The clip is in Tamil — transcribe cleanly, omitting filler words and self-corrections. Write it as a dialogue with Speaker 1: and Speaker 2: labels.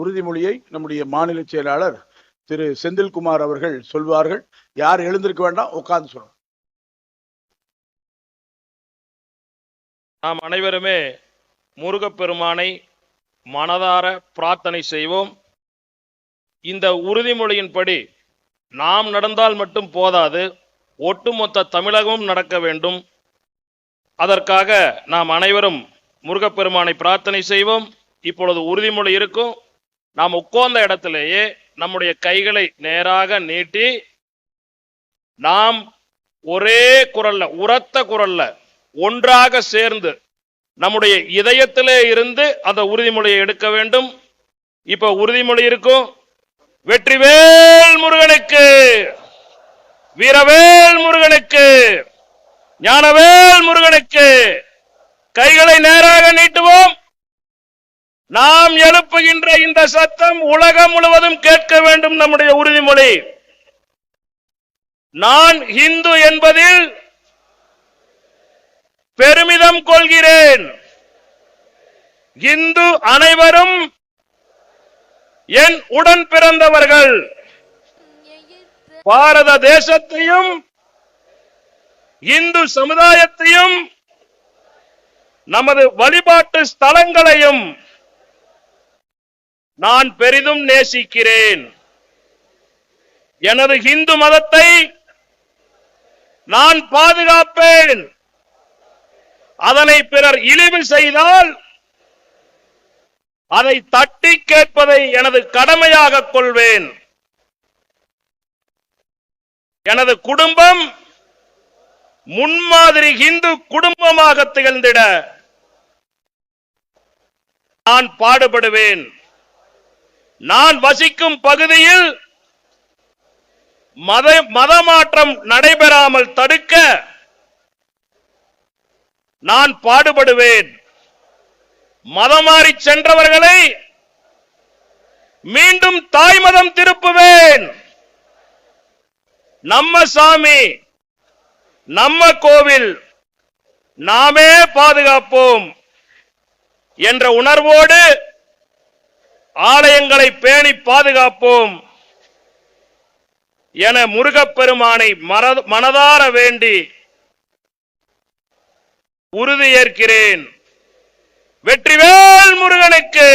Speaker 1: உறுதிமொழியை நம்முடைய மாநில செயலாளர் திரு செந்தில்குமார் அவர்கள் சொல்வார்கள். யார் எழுந்திருக்க வேண்டாம், உட்கார்ந்து சொல்லணும்.
Speaker 2: நாம் அனைவருமே முருகப்பெருமானை மனதார பிரார்த்தனை செய்வோம். இந்த உறுதிமொழியின்படி நாம் நடந்தால் மட்டும் போதாது, ஒட்டுமொத்த தமிழகமும் நடக்க வேண்டும். அதற்காக நாம் அனைவரும் முருகப்பெருமானை பிரார்த்தனை செய்வோம். இப்பொழுது உறுதிமொழி இருக்கும். நாம் உட்கார்ந்த இடத்திலேயே நம்முடைய கைகளை நேராக நீட்டி நாம் ஒரே குரல்ல, உரத்த குரல்ல, ஒன்றாக சேர்ந்து நம்முடைய இதயத்திலே இருந்து அந்த உறுதிமொழியை எடுக்க வேண்டும். இப்ப உறுதிமொழி இருக்கும். வெற்றிவேல் முருகனுக்கு, வீரவேல் முருகனுக்கு, ஞானவேல் முருகனுக்கு. கைகளை நேராக நீட்டுவோம். நாம் எழுப்புகின்ற இந்த சத்தம் உலகம் முழுவதும் கேட்க வேண்டும். நம்முடைய உறுதிமொழி, நான் இந்து என்பதில் பெருமிதம் கொள்கிறேன். இந்து அனைவரும் என் உடன் பிறந்தவர்கள். பாரத தேசத்தையும் இந்து சமுதாயத்தையும் நமது வழிபாட்டு ஸ்தலங்களையும் நான் பெரிதும் நேசிக்கிறேன். எனது இந்து மதத்தை நான் பாதுகாப்பேன். அதனை பிறர் இழிவு செய்தால் அதை தட்டி கேட்பதை எனது கடமையாக கொள்வேன். எனது குடும்பம் முன்மாதிரி இந்து குடும்பமாக திகழ்ந்திட நான் பாடுபடுவேன். நான் வசிக்கும் பகுதியில் மதமாற்றம் நடைபெறாமல் தடுக்க நான் பாடுபடுவேன். மதமாறி சென்றவர்களை மீண்டும் தாய் மதம் திருப்புவேன். நம்ம சாமி, நம்ம கோவில், நாமே பாதுகாப்போம் என்ற உணர்வோடு ஆலயங்களை பேணி பாதுகாப்போம் என முருகப்பெருமானை மனதார வேண்டி உறுதியேற்கிறேன். வெற்றிவேல் முருகனுக்கு.